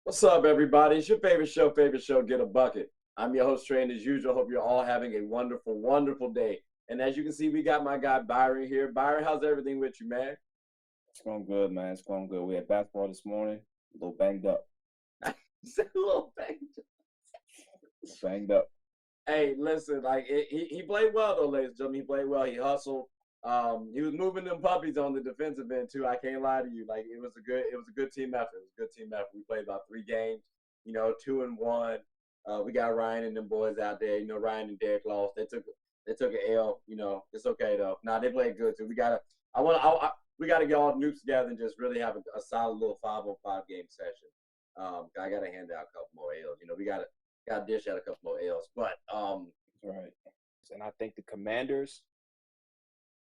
What's up, everybody? It's your favorite show, Get a Bucket. I'm your host, Trey, and as usual, hope you're all having a wonderful, wonderful day. And as you can see, we got my guy Byron here. Byron, how's everything with you, man? It's going good, man. It's going good. We had basketball this morning. A little banged up. Just a little thing. Banged up. Hey, listen, he played well though, ladies and gentlemen. He played well. He hustled. He was moving them puppies on the defensive end too. I can't lie to you. Like it was a good team effort. It was a good team effort. We played about 3 games, 2-1. We got Ryan and them boys out there. Ryan and Derek lost. They took an L. It's okay though. Nah, they played good too. We gotta get all the noobs together and just really have a solid little 5-on-5 game session. I gotta hand out a couple more L's. We gotta dish out a couple more L's. But That's right. And I think the Commanders,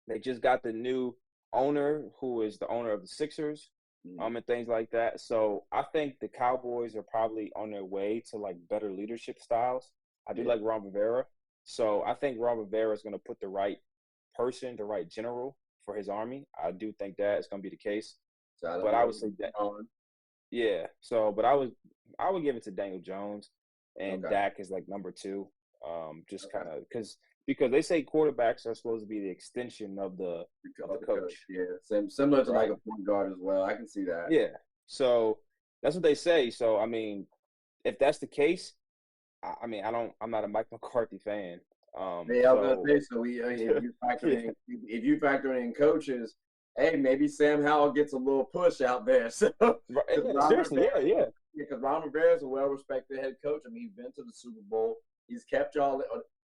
they just got the new owner who is the owner of the Sixers, and things like that. So I think the Cowboys are probably on their way to like better leadership styles. I do yeah, like Ron Rivera. So I think Ron Rivera is going to put the right person, the right general for his army. I do think that is going to be the case. shout out But to I would say that, Ron. yeah. So, but I would give it to Daniel Jones, and Okay. Dak is like number two. Just kind of because they say quarterbacks are supposed to be the extension of the Coach. coach, Yeah, similar to like right? a point guard as well. I can see that. Yeah. So that's what they say. So I mean, if that's the case, I mean, I'm not a Mike McCarthy fan. Yeah, I was So gonna say so. If you factor yeah, in coaches, hey, maybe Sam Howell gets a little push out there. So right, because yeah, Ron seriously, Rivera, yeah, yeah, because Ron Rivera is a well-respected head coach. I mean, he's been to the Super Bowl. He's kept y'all,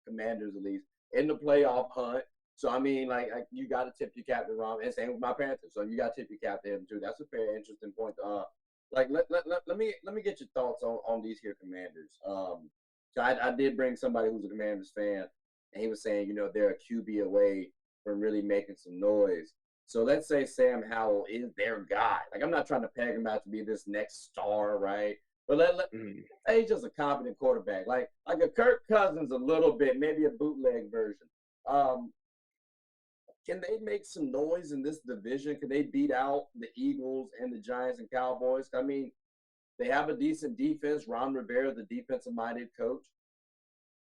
Commanders at least, in the playoff hunt. So I mean, like you got to tip your cap to Ron, and same with my Panthers. So you got to tip your cap to him too. That's a fair, interesting point. Let me get your thoughts on these here Commanders. So I did bring somebody who's a Commanders fan, and he was saying, they're a QB away from really making some noise. So let's say Sam Howell is their guy. Like I'm not trying to peg him out to be this next star, right? But let mhm. say he's just a competent quarterback, like a Kirk Cousins a little bit, maybe a bootleg version. Um, can they make some noise in this division? Can they beat out the Eagles and the Giants and Cowboys? I mean, they have a decent defense. Ron Rivera, the defensive-minded coach.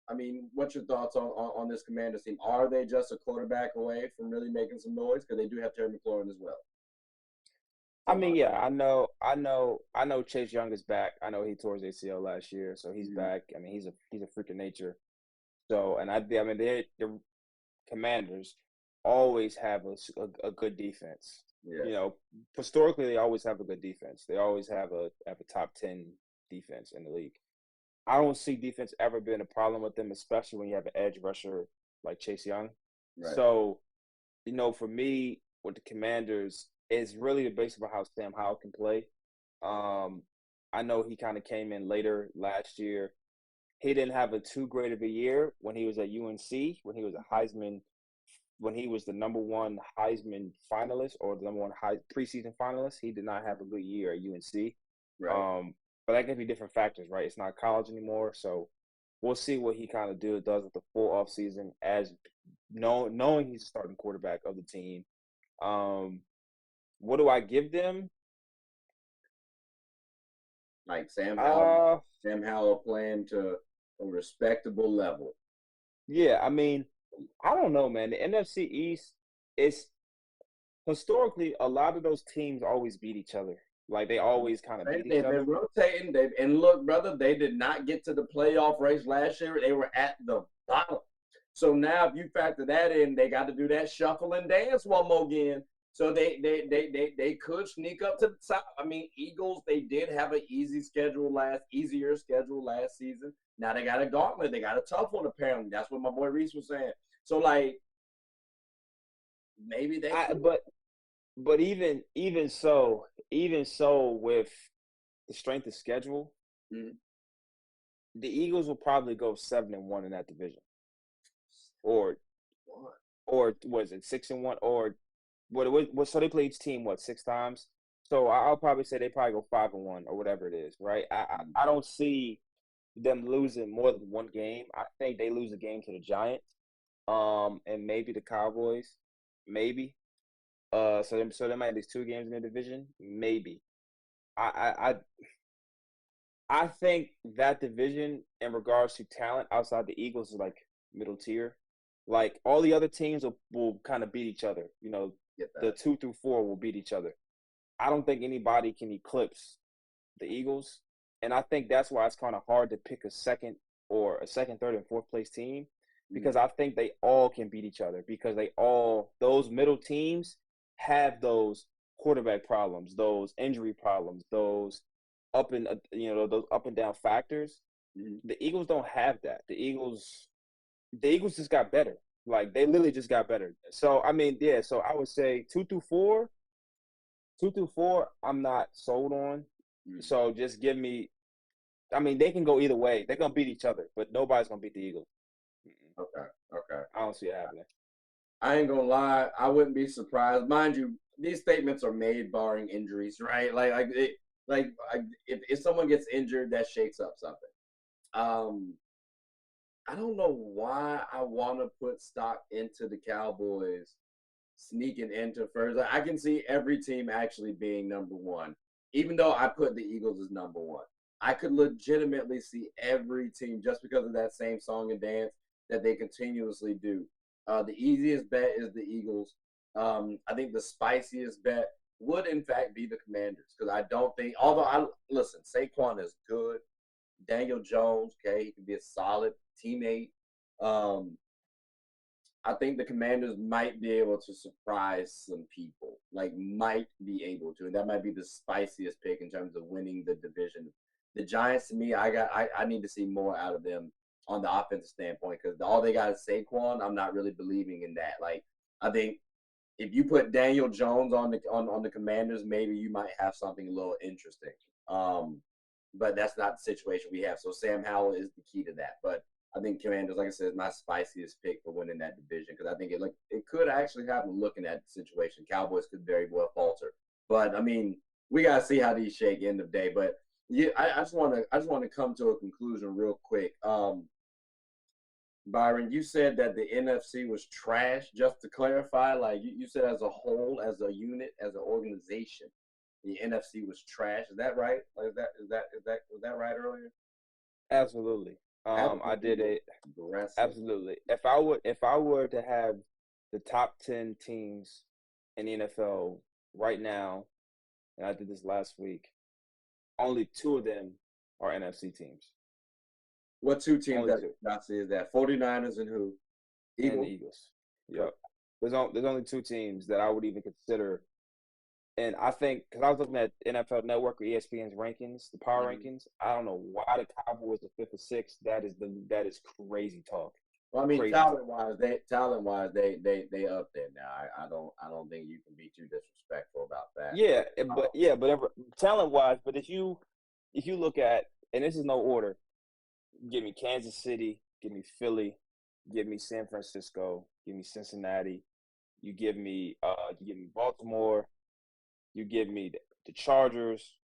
I mean, what's your thoughts on this Commanders team? Are they just a quarterback away from really making some noise? Because they do have Terry McLaurin as well. I So, mean, yeah, I know Chase Young is back. I know he tore his ACL last year, so he's mm, back. I mean, he's a freak of nature. So, and I mean, the Commanders always have a good defense. yeah, You know, historically they always have a good defense. They always have a top 10 defense in the league. I don't see defense ever being a problem with them, especially when you have an edge rusher like Chase Young. right. So, for me, with the Commanders, it's really based on how Sam Howell can play. Um, I know he kind of came in later last year. He didn't have a too great of a year when he was at UNC, when he was the number one Heisman finalist or the number one high preseason finalist. He did not have a good year at UNC. Right. Um, but that could be different factors, right? It's not college anymore, so we'll see what he kind of does with the full off season as knowing he's a starting quarterback of the team. Um, what do I give them? Like Uh, Sam Howell playing to a respectable level. yeah, I mean, I don't know, man. The NFC East is historically a lot of those teams always beat each other. Like they always kind of beat each They've been other. rotating. And look, brother, they did not get to the playoff race last year. They were at the bottom. So now, if you factor that in, they got to do that shuffle and dance one more again. So they could sneak up to the top. I mean, Eagles, they did have an easier schedule last season. Now they got a gauntlet. They got a tough one apparently. That's what my boy Reese was saying. So like maybe they I could. but even so with the strength of schedule, Mhm. the Eagles will probably go 7-1 in that division. Or or was it 6-1 or what so they play each team what 6 times? So I'll probably say they probably go 5-1 or whatever it is, right? I don't see them losing more than one game. I think they lose a game to the Giants, and maybe the Cowboys, maybe. So they might lose 2 games in the division, maybe. I I think that division in regards to talent outside the Eagles is like middle tier. Like all the other teams will kind of beat each other. You know, Get the that. 2 through 4 will beat each other. I don't think anybody can eclipse the Eagles, and I think that's why it's kind of hard to pick a second, third, and fourth place team because I think they all can beat each other because those middle teams have those quarterback problems, those injury problems, those up and down factors. Mm-hmm. The Eagles don't have that. The Eagles just got better. Like they literally just got better. So I mean, yeah. So I would say 2 through 4, I'm not sold on. Mm-hmm. So just give me. I mean, they can go either way. They're gonna beat each other, but nobody's gonna beat the Eagles. Okay. Okay. I don't see it happening. I ain't gonna lie, I wouldn't be surprised. Mind you, these statements are made barring injuries, right? If someone gets injured, that shakes up something. Um, I don't know why I want to put stock into the Cowboys sneaking into first. Like, I can see every team actually being number one, even though I put the Eagles as number one. I could legitimately see every team just because of that same song and dance that they continuously do. The easiest bet is the Eagles. I think the spiciest bet would, in fact, be the Commanders because I don't think, although listen, Saquon is good. Daniel Jones, okay, he can be a solid teammate. Um, I think the Commanders might be able to surprise some people, like might be able to, and that might be the spiciest pick in terms of winning the division. The Giants, to me, I need to see more out of them on the offensive standpoint because all they got is Saquon. I'm not really believing in that. Like I think if you put Daniel Jones on the Commanders, maybe you might have something a little interesting. Um, but that's not the situation we have. So Sam Howell is the key to that. But I think Commanders, like I said, is my spiciest pick for winning that division because I think it could actually happen. Looking at the situation, Cowboys could very well falter. But I mean, we gotta see how these shake end of the day. But yeah, I just want to come to a conclusion real quick. Byron, you said that the NFC was trash. Just to clarify, like you said, as a whole, as a unit, as an organization, the NFC was trash. Is that right? Like, was that right earlier? Absolutely. I did Absolutely it. aggressive. Absolutely. If I were to have the top 10 teams in the NFL right now, and I did this last week, only 2 of them are NFC teams. What two teams Only that 2. I see is that 49ers and who? And the Eagles. Eagles. Yep. There's only 2 teams that I would even consider. And I think because I was looking at NFL Network or ESPN's rankings, the power Mhm. rankings, I don't know why the Cowboys are 5th or 6th. That is crazy talk. Well, I mean, Crazy talk. talent wise, they up there now. I don't think you can be too disrespectful about that. But talent wise, but if you look at, and this is no order, give me Kansas City, give me Philly, give me San Francisco, give me Cincinnati, you give me Baltimore, you give me the Chargers,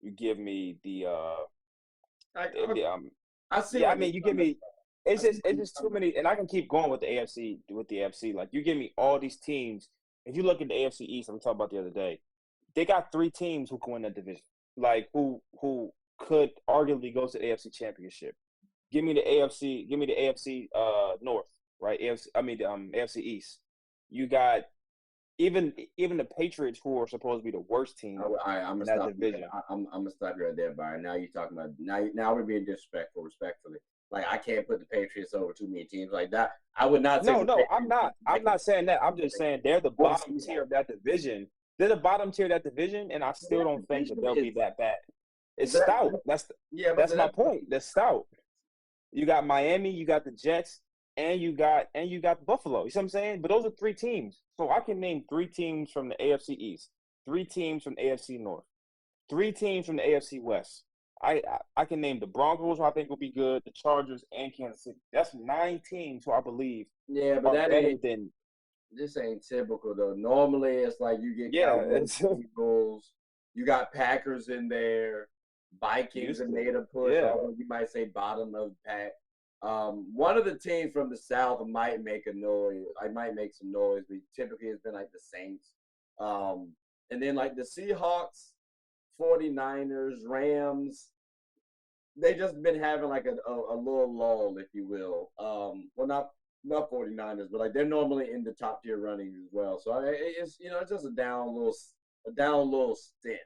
you give me I, the I see yeah, I where you're mean you give coming me from. I see where it's you're just too coming many, and I can keep going with the AFC. Like you give me all these teams. If you look at the AFC East, I'm talking about the other day, they got 3 teams who can win that division. Like who could arguably go to the AFC Championship. Give me the AFC North, right? AFC East. You got even the Patriots, who are supposed to be the worst team I'm gonna in that stop you. division. I'm gonna stop you right there, Byron. Now you're talking about now we're being disrespectful, respectfully. Like I can't put the Patriots over too many teams like that. I would not say No, the no, I'm Patriots not. I'm not saying that. I'm just saying they're the Well, bottom tier of that division. They're the bottom tier of that division, and I still that don't think that division they'll be is that bad. It's that stout. yeah, but That's my point. They're stout. You got Miami, you got the Jets, and you got Buffalo. You see what I'm saying? But those are 3 teams. So I can name 3 teams from the AFC East, 3 teams from the AFC North, 3 teams from the AFC West. I can name the Broncos, who I think will be good, the Chargers, and Kansas City. That's 9 teams who I believe yeah, but are that better ain't than this ain't typical though. Normally it's like you get yeah. Cowboys, It's Eagles, you got Packers in there, Vikings used have to. made a push, Yeah. although you might say bottom of the pack. One of the teams from the South might make a noise. I might make some noise, but typically it's been like the Saints. And then like the Seahawks, 49ers, Rams. they just been having like a little lull, if you will. Well, not 49ers, but like they're normally in the top tier runnings as well. So it's it's just a down little stint.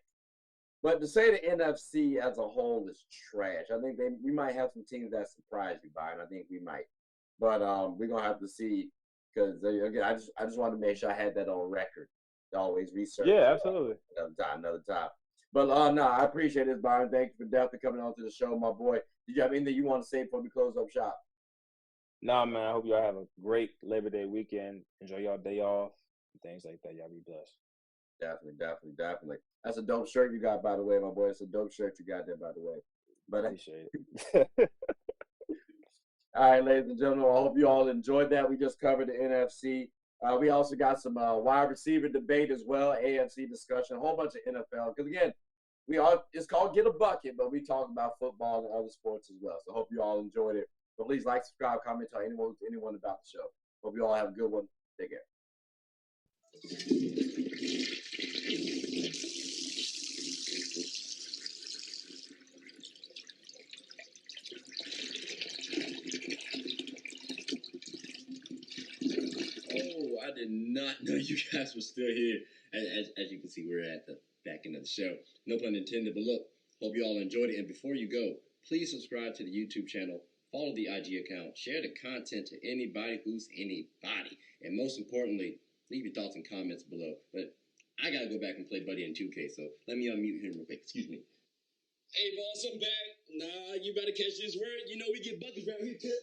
But to say the NFC as a whole is trash, I think we might have some teams that surprise you, Byron. I think we might, but we're gonna have to see because again, I just wanted to make sure I had that on record. To always research. Yeah, absolutely. Another time. But no, I appreciate this, Byron. Thank you for definitely coming on to the show, my boy. Did you have anything you want to say before we close up shop? Nah, man. I hope y'all have a great Labor Day weekend. Enjoy y'all day off and things like that. Y'all be blessed. Definitely. That's a dope shirt you got, by the way, my boy. It's a dope shirt you got there, by the way. But appreciate it. All right, ladies and gentlemen, I hope you all enjoyed that. We just covered the NFC. We also got some wide receiver debate as well, AFC discussion, a whole bunch of NFL. Because again, it's called Get a Bucket, but we talk about football and other sports as well. So I hope you all enjoyed it. But please like, subscribe, comment, tell anyone about the show. Hope you all have a good one. Take care. Oh, I did not know you guys were still here. As you can see, we're at the back end of the show. No pun intended, but look, hope you all enjoyed it. And before you go, please subscribe to the YouTube channel, follow the IG account, share the content to anybody who's anybody. And most importantly, leave your thoughts and comments below. But I got to go back and play Buddy in 2K, so let me unmute him real quick. Excuse me. Hey, boss, I'm back. Nah, you better catch this word. You know we get buckets around here, too.